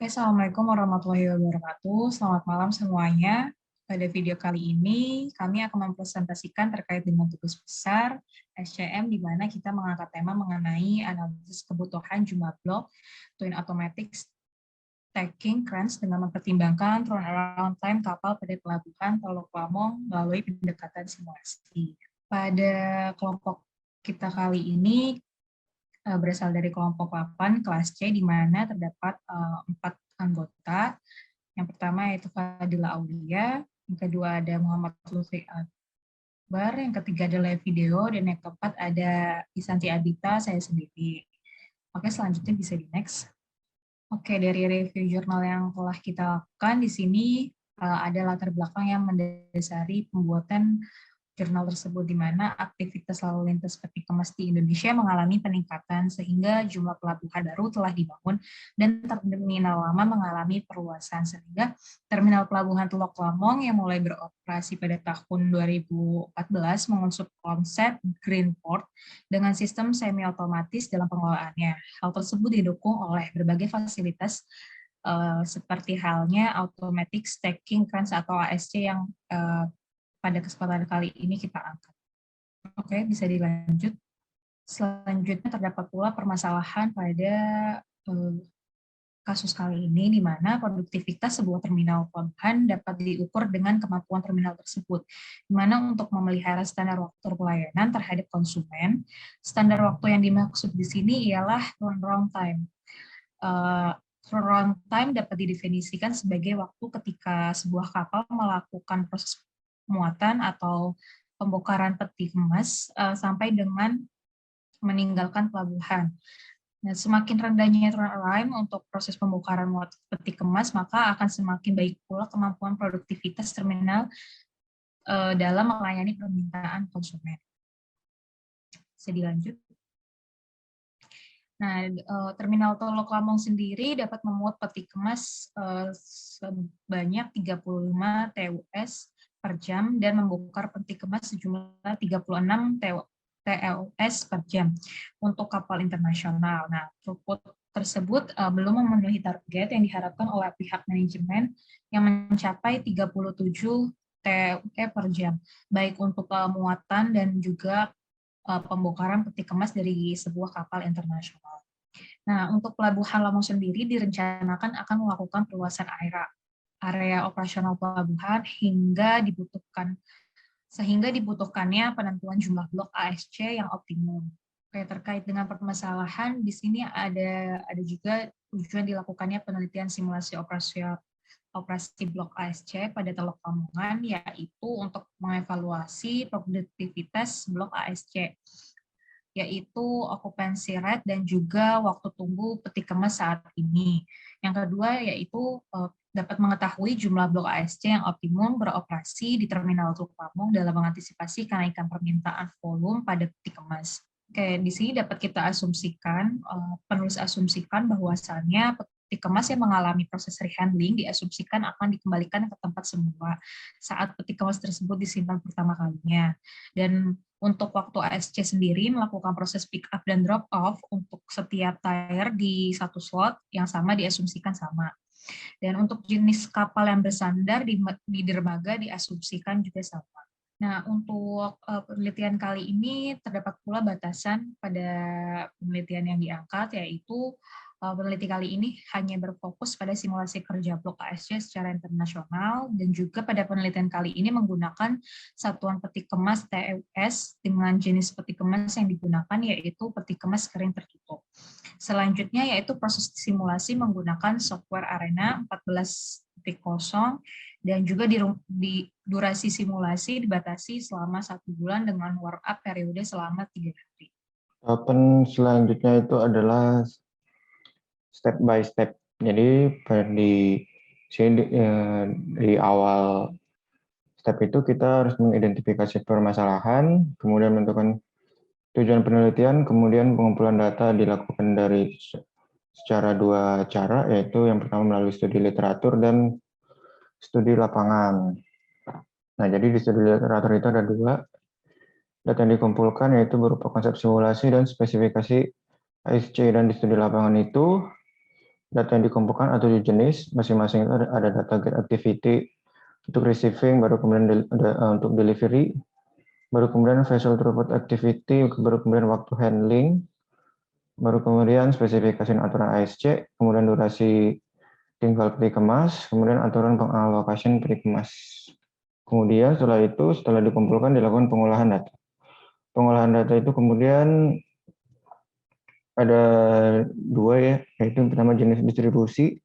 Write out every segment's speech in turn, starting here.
Oke, Assalamualaikum warahmatullahi wabarakatuh. Selamat malam semuanya. Pada video kali ini, kami akan mempresentasikan terkait dengan tugas besar SCM, di mana kita mengangkat tema mengenai analisis kebutuhan jumlah blok Twin Automatic Stacking Cranes dengan mempertimbangkan turnaround time kapal pada pelabuhan Teluk Lamong melalui pendekatan simulasi. Pada kelompok kita kali ini, berasal dari kelompok 8 kelas C, di mana terdapat 4 anggota. Yang pertama yaitu Fadila Aulia, yang kedua ada Muhammad Lutfi Akbar, yang ketiga adalah video, dan yang keempat ada Isanti Abita, saya sendiri. Oke, selanjutnya bisa di next. Oke, dari review jurnal yang telah kita lakukan di sini ada latar belakang yang mendasari pembuatan jurnal tersebut, di mana aktivitas lalu lintas peti kemas di Indonesia mengalami peningkatan sehingga jumlah pelabuhan baru telah dibangun dan terminal lama mengalami perluasan, sehingga terminal pelabuhan Teluk Lamong yang mulai beroperasi pada tahun 2014 mengusung konsep Green Port dengan sistem semi otomatis dalam pengelolaannya. Hal tersebut didukung oleh berbagai fasilitas seperti halnya automatic stacking cranes atau ASC yang pada kesempatan kali ini kita angkat. Oke, bisa dilanjut. Selanjutnya terdapat pula permasalahan pada kasus kali ini, di mana produktivitas sebuah terminal pelabuhan dapat diukur dengan kemampuan terminal tersebut, di mana untuk memelihara standar waktu pelayanan terhadap konsumen, standar waktu yang dimaksud di sini ialah turnaround time. Turnaround time dapat didefinisikan sebagai waktu ketika sebuah kapal melakukan proses muatan atau pembongkaran peti kemas sampai dengan meninggalkan pelabuhan. Nah, semakin rendahnya turnaround untuk proses pembongkaran muat peti kemas, maka akan semakin baik pula kemampuan produktivitas terminal dalam melayani permintaan konsumen. Bisa dilanjut. Nah, terminal Teluk Lamong sendiri dapat memuat peti kemas sebanyak 35 TEUs per jam dan membongkar peti kemas sejumlah 36 TEUs per jam untuk kapal internasional. Nah, throughput tersebut belum memenuhi target yang diharapkan oleh pihak manajemen yang mencapai 37 TEU per jam, baik untuk muatan dan juga pembongkaran peti kemas dari sebuah kapal internasional. Nah, untuk Pelabuhan Lamong sendiri direncanakan akan melakukan perluasan area operasional pelabuhan sehingga dibutuhkannya penentuan jumlah blok ASC yang optimum. Oke, terkait dengan permasalahan di sini ada juga tujuan dilakukannya penelitian simulasi operasi blok ASC pada Teluk Lamongan, yaitu untuk mengevaluasi produktivitas blok ASC, yaitu occupancy rate dan juga waktu tunggu peti kemas saat ini. Yang kedua yaitu dapat mengetahui jumlah blok ASC yang optimum beroperasi di Terminal Teluk Lamong dalam mengantisipasi kenaikan permintaan volume pada peti kemas. Oke, di sini dapat kita asumsikan, penulis asumsikan bahwasannya peti kemas yang mengalami proses rehandling diasumsikan akan dikembalikan ke tempat semula saat peti kemas tersebut disimpan pertama kalinya. Dan untuk waktu ASC sendiri melakukan proses pick up dan drop off untuk setiap tire di satu slot yang sama diasumsikan sama. Dan untuk jenis kapal yang bersandar di dermaga diasumsikan juga sama. Nah, untuk penelitian kali ini terdapat pula batasan pada penelitian yang diangkat, yaitu peneliti kali ini hanya berfokus pada simulasi kerja blok ASC secara internasional, dan juga pada penelitian kali ini menggunakan satuan peti kemas TEUs dengan jenis peti kemas yang digunakan yaitu peti kemas kering tertutup. Selanjutnya yaitu proses simulasi menggunakan software Arena 14.0 dan juga di durasi simulasi dibatasi selama 1 bulan dengan warm up periode selama 3 hari. Tahapan selanjutnya itu adalah step by step. Jadi di awal step itu kita harus mengidentifikasi permasalahan, kemudian menentukan tujuan penelitian, kemudian pengumpulan data dilakukan secara 2 cara, yaitu yang pertama melalui studi literatur dan studi lapangan. Nah, jadi di studi literatur itu ada 2. Data yang dikumpulkan yaitu berupa konsep simulasi dan spesifikasi ASC, dan di studi lapangan itu Data yang dikumpulkan ada 7 jenis, masing-masing itu ada data get activity untuk receiving, baru kemudian untuk delivery, baru kemudian vessel throughput activity, baru kemudian waktu handling, baru kemudian spesifikasi aturan ASC, kemudian durasi tinggal peti kemas, kemudian aturan pengalokasian peti kemas. Kemudian setelah dikumpulkan dilakukan pengolahan data. Pengolahan data itu kemudian ada 2 ya, yaitu yang pertama jenis distribusi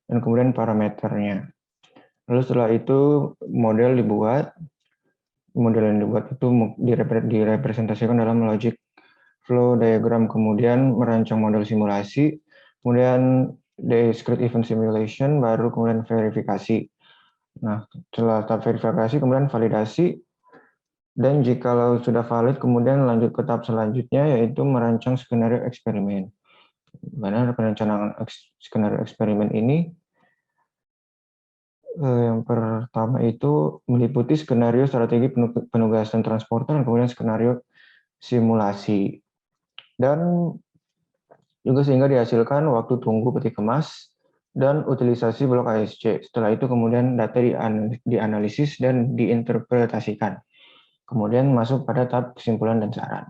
dan kemudian parameternya. Lalu setelah itu model yang dibuat itu direpresentasikan dalam logic flow diagram, kemudian merancang model simulasi, kemudian discrete event simulation, baru kemudian verifikasi. Nah, setelah tahap verifikasi, kemudian validasi, dan jikalau sudah valid, kemudian lanjut ke tahap selanjutnya, yaitu merancang skenario eksperimen. Mana perencanaan skenario eksperimen ini, yang pertama itu meliputi skenario strategi penugasan transporter, dan kemudian skenario simulasi. Dan juga sehingga dihasilkan waktu tunggu peti kemas dan utilisasi blok ASC. Setelah itu kemudian data dianalisis dan diinterpretasikan. Kemudian masuk pada tahap kesimpulan dan saran.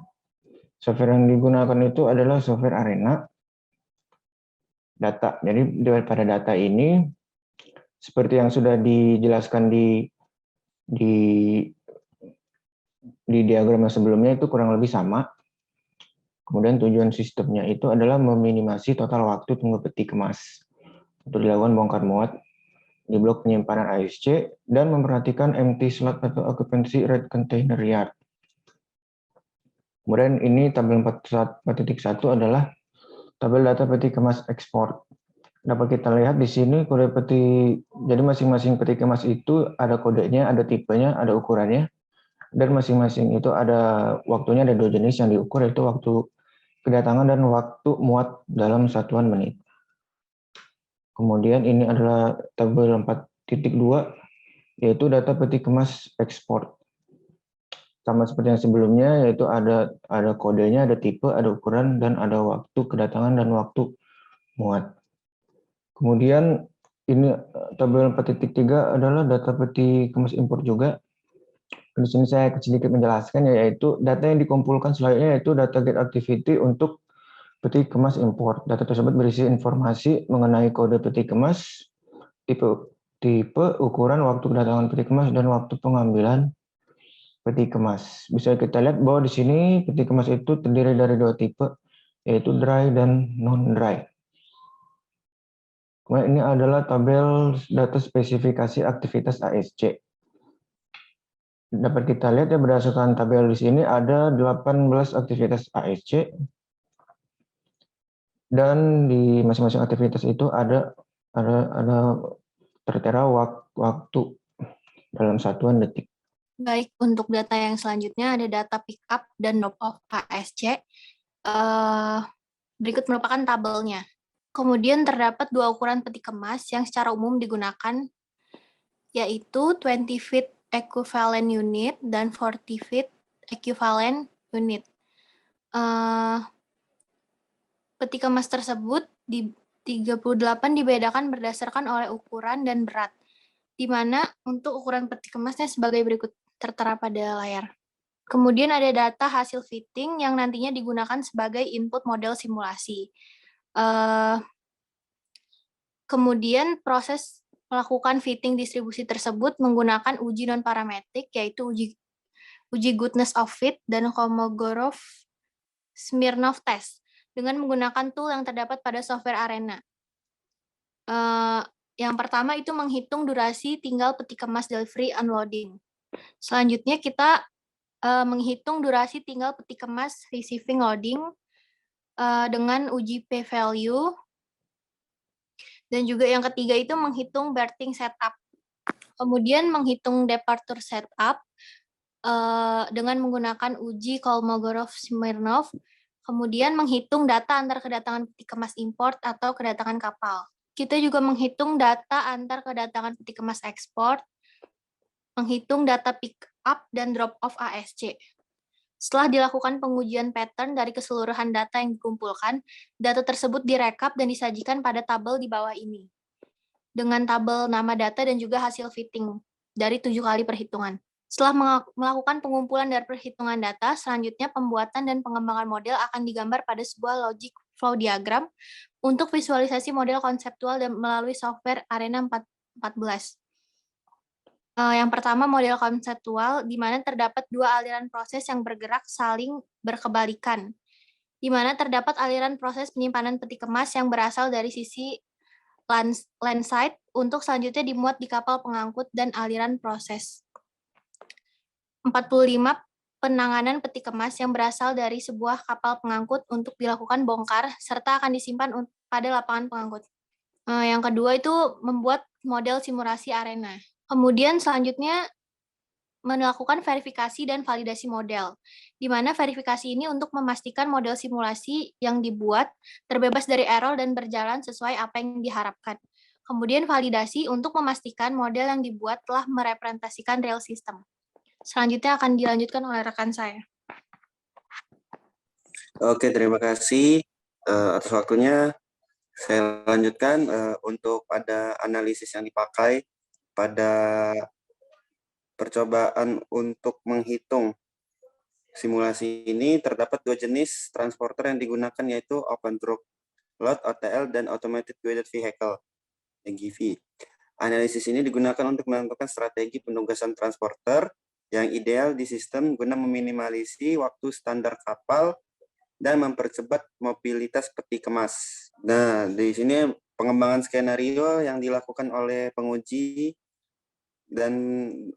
Software yang digunakan itu adalah software Arena data. Jadi pada data ini seperti yang sudah dijelaskan di diagram yang sebelumnya itu kurang lebih sama. Kemudian tujuan sistemnya itu adalah meminimasi total waktu tunggu peti kemas untuk dilakukan bongkar muat di blok penyimpanan ASC dan memperhatikan empty slot atau occupancy rate container yard. Kemudian ini tabel 4.1 adalah tabel data peti kemas ekspor. Dapat kita lihat di sini kode peti, jadi masing-masing peti kemas itu ada kodenya, ada tipenya, ada ukurannya, dan masing-masing itu ada waktunya, ada 2 jenis yang diukur, yaitu waktu kedatangan dan waktu muat dalam satuan menit. Kemudian ini adalah tabel 4.2, yaitu data peti kemas ekspor. Sama seperti yang sebelumnya, yaitu ada kodenya, ada tipe, ada ukuran, dan ada waktu kedatangan dan waktu muat. Kemudian ini tabel 4.3 adalah data peti kemas impor juga. Di sini saya sedikit menjelaskan, yaitu data yang dikumpulkan selanjutnya yaitu data get activity untuk peti kemas impor. Data tersebut berisi informasi mengenai kode peti kemas, tipe, ukuran, waktu kedatangan peti kemas, dan waktu pengambilan peti kemas. Bisa kita lihat bahwa di sini peti kemas itu terdiri dari 2 tipe, yaitu dry dan non-dry. Kemudian ini adalah tabel data spesifikasi aktivitas ASC. Dapat kita lihat ya, berdasarkan tabel di sini ada 18 aktivitas ASC, dan di masing-masing aktivitas itu ada tertera waktu dalam satuan detik. Baik, untuk data yang selanjutnya ada data pickup dan drop off ASC. Berikut merupakan tabelnya. Kemudian terdapat 2 ukuran peti kemas yang secara umum digunakan, yaitu 20 feet equivalent unit dan 40 feet equivalent unit. Peti kemas tersebut di 38 dibedakan berdasarkan oleh ukuran dan berat, di mana untuk ukuran peti kemasnya sebagai berikut tertera pada layar. Kemudian ada data hasil fitting yang nantinya digunakan sebagai input model simulasi. Kemudian proses melakukan fitting distribusi tersebut menggunakan uji non-parametrik, yaitu uji goodness of fit dan Kolmogorov-Smirnov test dengan menggunakan tool yang terdapat pada software Arena. Yang pertama itu menghitung durasi tinggal peti kemas delivery unloading. Selanjutnya kita menghitung durasi tinggal peti kemas receiving loading dengan uji p-value. Dan juga yang ketiga itu menghitung berthing setup. Kemudian menghitung departure setup dengan menggunakan uji Kolmogorov-Smirnov. Kemudian menghitung data antar kedatangan peti kemas import atau kedatangan kapal. Kita juga menghitung data antar kedatangan peti kemas ekspor, menghitung data pick up dan drop off ASC. Setelah dilakukan pengujian pattern dari keseluruhan data yang dikumpulkan, data tersebut direkap dan disajikan pada tabel di bawah ini. Dengan tabel nama data dan juga hasil fitting dari 7 kali perhitungan. Setelah melakukan pengumpulan dari perhitungan data, selanjutnya pembuatan dan pengembangan model akan digambar pada sebuah logic flow diagram untuk visualisasi model konseptual dan melalui software Arena 14. Yang pertama model konseptual, di mana terdapat dua aliran proses yang bergerak saling berkebalikan, di mana terdapat aliran proses penyimpanan peti kemas yang berasal dari sisi landside untuk selanjutnya dimuat di kapal pengangkut dan aliran proses. 45 penanganan peti kemas yang berasal dari sebuah kapal pengangkut untuk dilakukan bongkar serta akan disimpan pada lapangan pengangkut. Yang kedua itu membuat model simulasi arena. Kemudian selanjutnya melakukan verifikasi dan validasi model, di mana verifikasi ini untuk memastikan model simulasi yang dibuat terbebas dari error dan berjalan sesuai apa yang diharapkan. Kemudian validasi untuk memastikan model yang dibuat telah merepresentasikan real system. Selanjutnya akan dilanjutkan oleh rekan saya. Oke, terima kasih atas waktunya. Saya lanjutkan untuk pada analisis yang dipakai pada percobaan untuk menghitung simulasi ini terdapat dua jenis transporter yang digunakan yaitu Open Truck Load OTL dan Automated Guided Vehicle AGV. Analisis ini digunakan untuk menentukan strategi penugasan transporter yang ideal di sistem guna meminimalisasi waktu standar kapal dan mempercepat mobilitas peti kemas. Nah, di sini pengembangan skenario yang dilakukan oleh penguji dan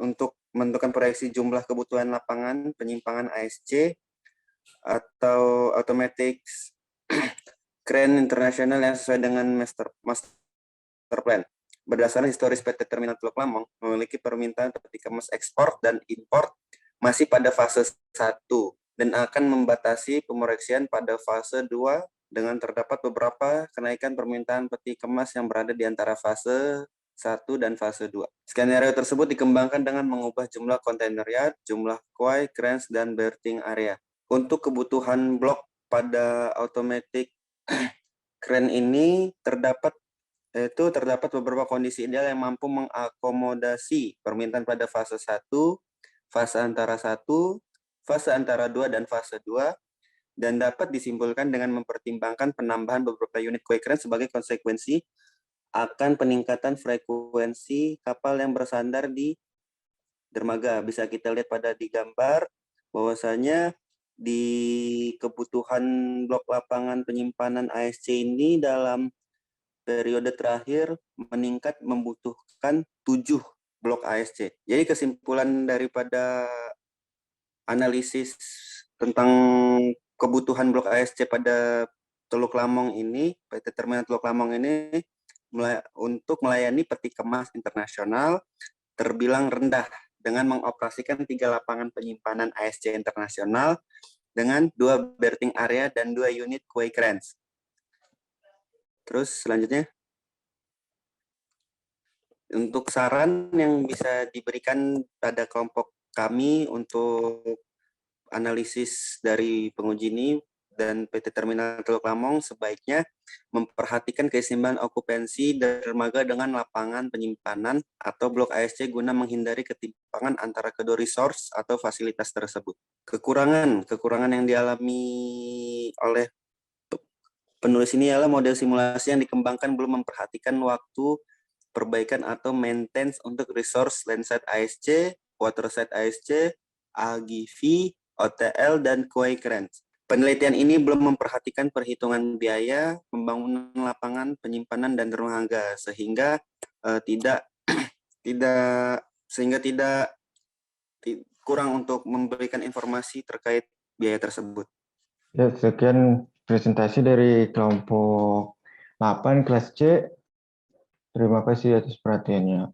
untuk menentukan proyeksi jumlah kebutuhan lapangan penyimpangan ASC atau automatic crane internasional yang sesuai dengan master plan. Berdasarkan historis PT Terminal Teluk Lamong memiliki permintaan peti kemas ekspor dan impor masih pada fase 1 dan akan membatasi pemoreksian pada fase 2 dengan terdapat beberapa kenaikan permintaan peti kemas yang berada di antara fase 1 dan fase 2. Skenario tersebut dikembangkan dengan mengubah jumlah kontainer yard, jumlah quay, cranes, dan berthing area. Untuk kebutuhan blok pada automatic crane ini terdapat beberapa kondisi ideal yang mampu mengakomodasi permintaan pada fase 1, fase antara 1, fase antara 2, dan fase 2, dan dapat disimpulkan dengan mempertimbangkan penambahan beberapa unit quay crane sebagai konsekuensi akan peningkatan frekuensi kapal yang bersandar di dermaga. Bisa kita lihat pada di gambar bahwasanya di kebutuhan blok lapangan penyimpanan ASC ini dalam periode terakhir meningkat membutuhkan 7 blok ASC. Jadi kesimpulan daripada analisis tentang kebutuhan blok ASC pada Teluk Lamong ini, PT Terminal Teluk Lamong ini untuk melayani peti kemas internasional terbilang rendah dengan mengoperasikan 3 lapangan penyimpanan ASC internasional dengan 2 berthing area dan 2 unit quay cranes. Terus selanjutnya, untuk saran yang bisa diberikan pada kelompok kami untuk analisis dari penguji ini dan PT Terminal Teluk Lamong sebaiknya memperhatikan keseimbangan okupansi dermaga dengan lapangan penyimpanan atau blok ASC guna menghindari ketimpangan antara kedua resource atau fasilitas tersebut. Kekurangan yang dialami oleh penulis ini adalah model simulasi yang dikembangkan belum memperhatikan waktu perbaikan atau maintenance untuk resource landside ASC, waterside ASC, AGV, OTL, dan quay cranes. Penelitian ini belum memperhatikan perhitungan biaya pembangunan lapangan penyimpanan dan dermaga sehingga tidak kurang untuk memberikan informasi terkait biaya tersebut. Ya, sekian presentasi dari kelompok 8 kelas C. Terima kasih atas perhatiannya.